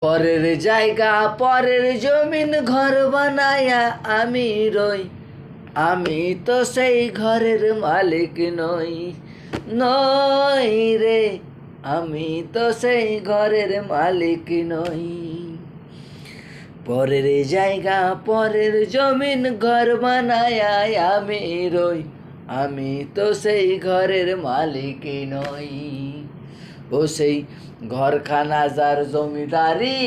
পরের জায়গা পরের জমিন ঘর বানায়া আমি রই, আমি তো সেই ঘরের মালিক নই। নই রে, আমি তো সেই ঘরের মালিক নই। পরের জায়গা পরের জমিন ঘর বানায়া আমি রই, আমি তো সেই ঘরের মালিক নই। ও সেই ঘরখানা যার জমিদারি,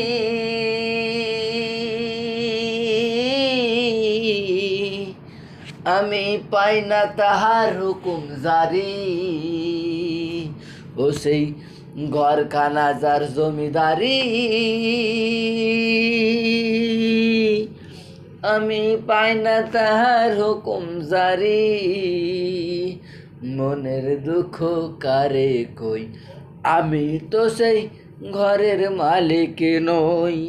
আমি পাই না তাহার হুকুম জারি। ও সেই ঘরখানা যার জমিদারি, আমি পাই না তাহার হুকুম জারি। মনের দুঃখ কারে কই, আমি তো সেই ঘরের মালিক নই।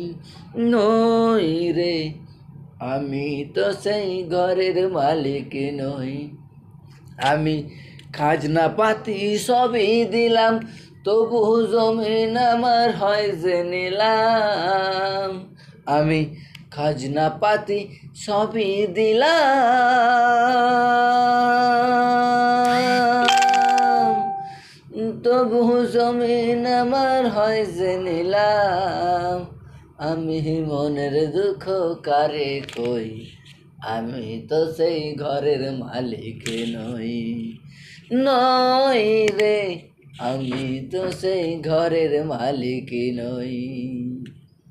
নই রে, আমি তো সেই ঘরের মালিক নই। আমি খাজনা পাতি সবই দিলাম, তবু জমিন আমার হয় যে নিলাম। আমি খাজনা পাতি সবই দিলাম, তবু জমিন আমার হয় যে নিলাম। আমি মনের দুঃখ কারে কই, আমি তো সেই ঘরের মালিক নই। নই রে, আমি তো সেই ঘরের মালিক নই।